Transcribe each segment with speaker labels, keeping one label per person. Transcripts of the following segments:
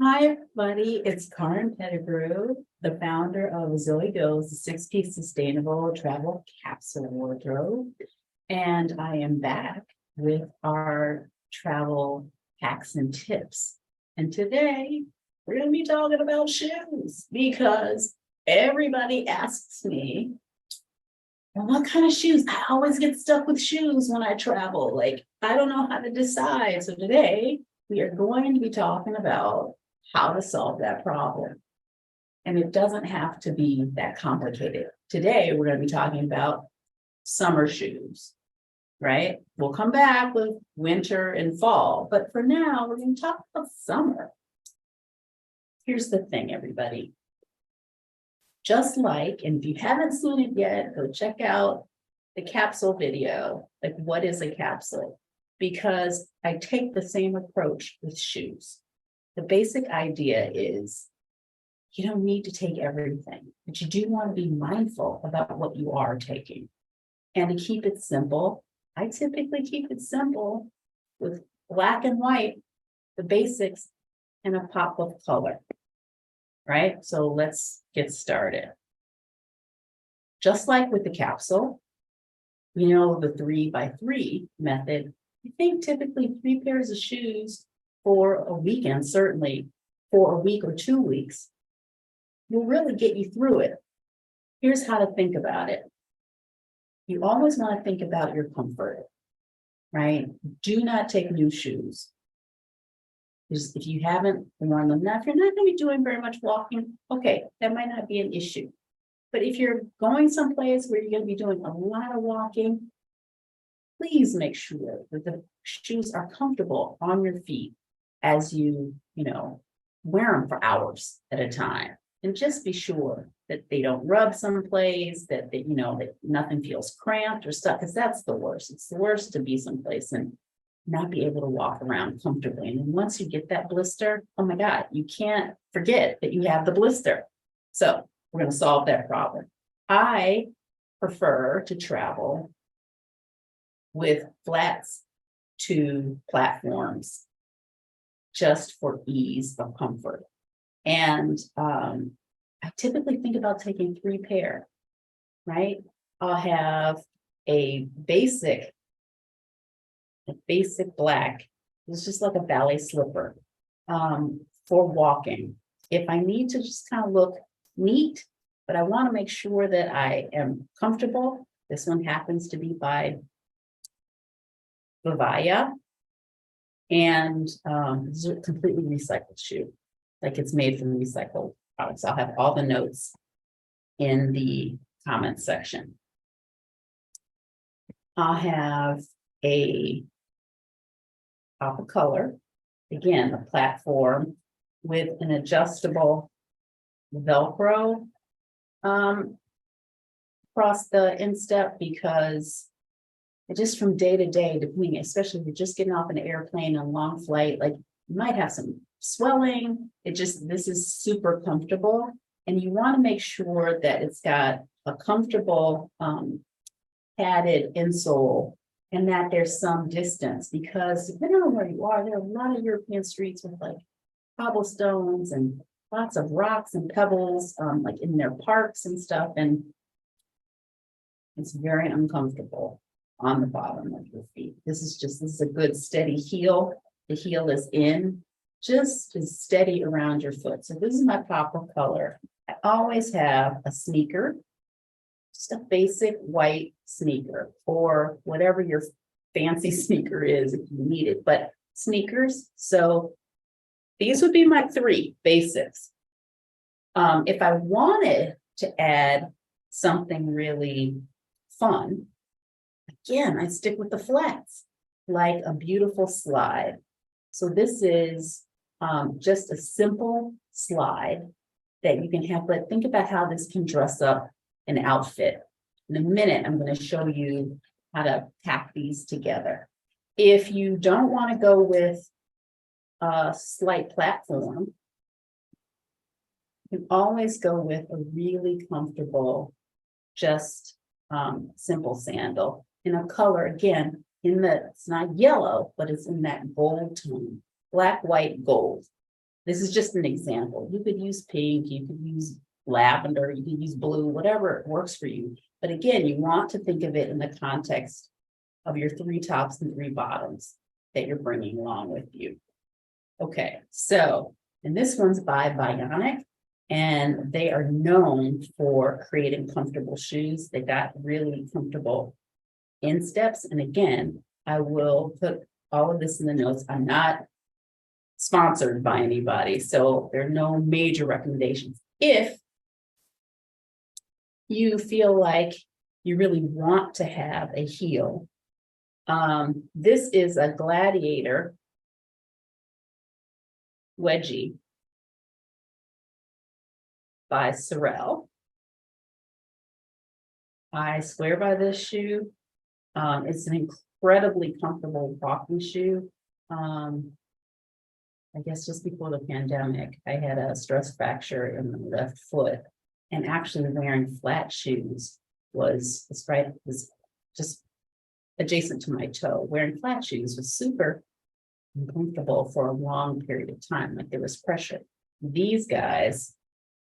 Speaker 1: Hi, everybody. It's Karen Pettigrew, the founder of Zoe Goes, the six-piece sustainable travel capsule wardrobe. And I am back with our travel hacks and tips. And today we're going to be talking about shoes because everybody asks me, well, what kind of shoes? I always get stuck with shoes when I travel. Like, I don't know how to decide. So today we are going to be talking about how to solve that problem. And it doesn't have to be that complicated. Today, we're going to be talking about summer shoes, right? We'll come back with winter and fall, but for now, we're going to talk about summer. Here's the thing, everybody. Just like, and if you haven't seen it yet, go check out the capsule video. Like, what is a capsule? Because I take the same approach with shoes. The basic idea is you don't need to take everything, but you do want to be mindful about what you are taking. And to keep it simple, I typically keep it simple with black and white, the basics, and a pop of color, right? So let's get started. Just like with the capsule, you know, the 3x3 method, I think typically 3 pairs of shoes for a weekend, certainly for a week or 2 weeks, will really get you through it. Here's how to think about it. You always want to think about your comfort, right? Do not take new shoes. Because if you haven't worn them, now if you're not going to be doing very much walking, okay, that might not be an issue. But if you're going someplace where you're going to be doing a lot of walking, please make sure that the shoes are comfortable on your feet as you wear them for hours at a time, and just be sure that they don't rub someplace, that that nothing feels cramped or stuck, because that's the worst. It's the worst to be someplace and not be able to walk around comfortably. And then once you get that blister, oh my God, you can't forget that you have the blister. So we're going to solve that problem. I prefer to travel with flats to platforms just for ease of comfort. And I typically think about taking 3 pair, right? I'll have a basic black. It's just like a ballet slipper for walking. If I need to just kind of look neat, but I want to make sure that I am comfortable. This one happens to be by Vivaya. And this is a completely recycled shoe, like it's made from recycled products. I'll have all the notes in the comment section. I'll have a pop of color, again, a platform with an adjustable Velcro across the instep, because just from day to day, depending, especially if you're just getting off an airplane on a long flight, like you might have some swelling. This is super comfortable. And you want to make sure that it's got a comfortable padded insole, and that there's some distance, because depending on where you are, there are a lot of European streets with like cobblestones and lots of rocks and pebbles, like in their parks and stuff. And it's very uncomfortable on the bottom of your feet. This is a good steady heel. The heel is in, just as steady around your foot. So this is my pop of color. I always have a sneaker, just a basic white sneaker, or whatever your fancy sneaker is if you need it, but sneakers. So these would be my 3 basics. If I wanted to add something really fun, again, I stick with the flats, like a beautiful slide. So this is just a simple slide that you can have, but think about how this can dress up an outfit. In a minute, I'm going to show you how to tack these together. If you don't want to go with a slight platform, you can always go with a really comfortable, just simple sandal in a color, again, it's not yellow, but it's in that gold tone, black, white, gold. This is just an example. You could use pink, you could use lavender, you could use blue, whatever works for you. But again, you want to think of it in the context of your 3 tops and 3 bottoms that you're bringing along with you. Okay, so, and this one's by Bionic, and they are known for creating comfortable shoes. They got really comfortable insteps. And again, I will put all of this in the notes. I'm not sponsored by anybody, so there are no major recommendations. If you feel like you really want to have a heel, this is a Gladiator wedgie by Sorel. I swear by this shoe. It's an incredibly comfortable walking shoe. I guess just before the pandemic, I had a stress fracture in the left foot, and actually wearing flat shoes was just adjacent to my toe. Wearing flat shoes was super uncomfortable for a long period of time, like there was pressure. These guys,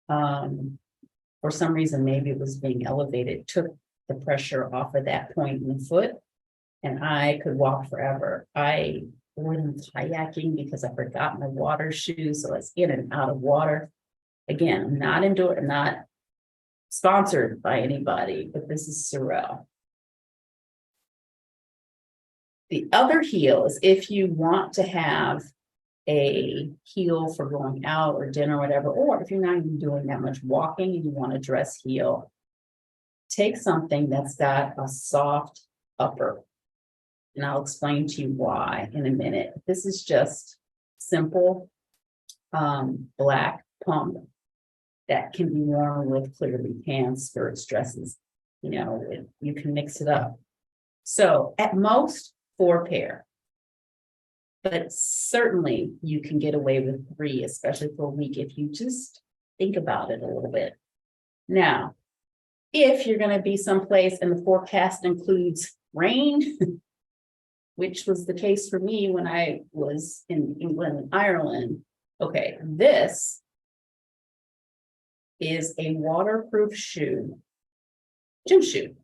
Speaker 1: for some reason, maybe it was being elevated, took the pressure off of that point in the foot, and I could walk forever. I wore them kayaking because I forgot my water shoes, so I was in and out of water. Again, I'm not sponsored by anybody, but this is Sorel. The other heel is if you want to have a heel for going out or dinner or whatever, or if you're not even doing that much walking and you want a dress heel, take something that's got a soft upper. And I'll explain to you why in a minute. This is just simple black pump that can be worn with clearly pants, skirts, dresses. You know, you can mix it up. So at most 4 pair, but certainly you can get away with 3, especially for a week if you just think about it a little bit. Now, if you're going to be someplace and the forecast includes rain, which was the case for me when I was in England and Ireland. Okay, this is a waterproof shoe, gym shoe,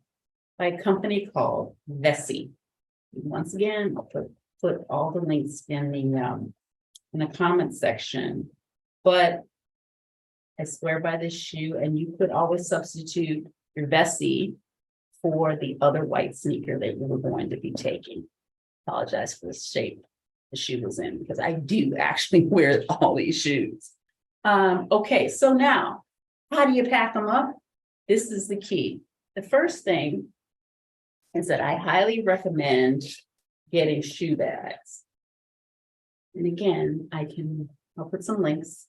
Speaker 1: by a company called Vessi. Once again, I'll put all the links in the comment section. But I swear by this shoe, and you could always substitute your Vessi for the other white sneaker that you were going to be taking. Apologize for the shape the shoe was in, because I do actually wear all these shoes. Okay, so now, how do you pack them up? This is the key. The first thing is that I highly recommend getting shoe bags. And again, I'll put some links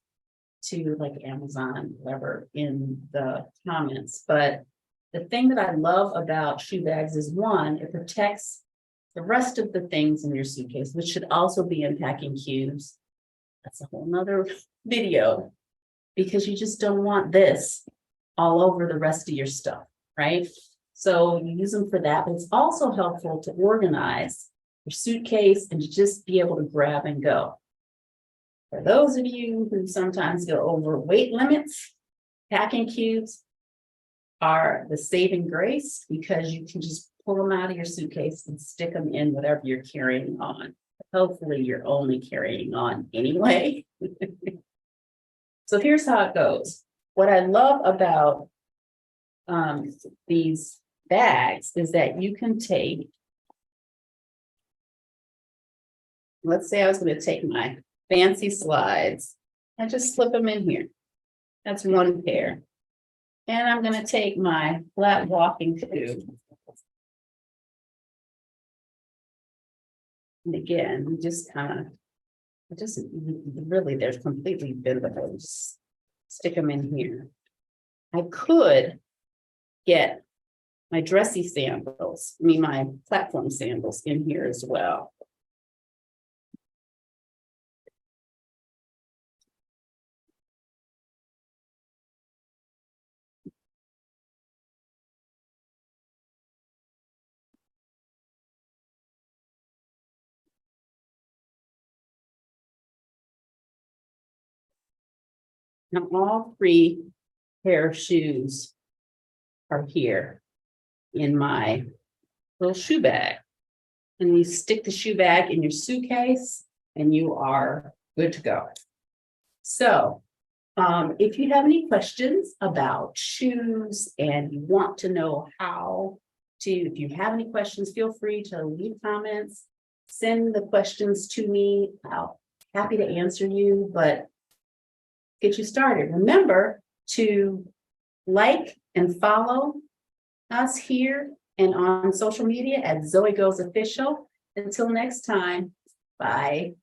Speaker 1: to like Amazon, whatever, in the comments. But the thing that I love about shoe bags is, one, it protects the rest of the things in your suitcase, which should also be in packing cubes. That's a whole nother video, because you just don't want this all over the rest of your stuff, right? So you use them for that, but it's also helpful to organize your suitcase and to just be able to grab and go. For those of you who sometimes go over weight limits, packing cubes are the saving grace, because you can just pull them out of your suitcase and stick them in whatever you're carrying on. Hopefully you're only carrying on anyway. So here's how it goes. What I love about these bags is that you can take, let's say I was going to take my fancy slides and just slip them in here. That's 1 pair. And I'm going to take my flat walking shoe. And again, you just kind of, really, they're completely bendable. Just stick them in here. I could get my dressy sandals, my platform sandals in here as well. And all three pair of shoes are here in my little shoe bag. And you stick the shoe bag in your suitcase and you are good to go. So if you have any questions about shoes and you want to know how to, if you have any questions, feel free to leave comments, send the questions to me. I'll happy to answer you, but get you started. Remember to like and follow us here and on social media at Zoe Goes Official. Until next time, bye.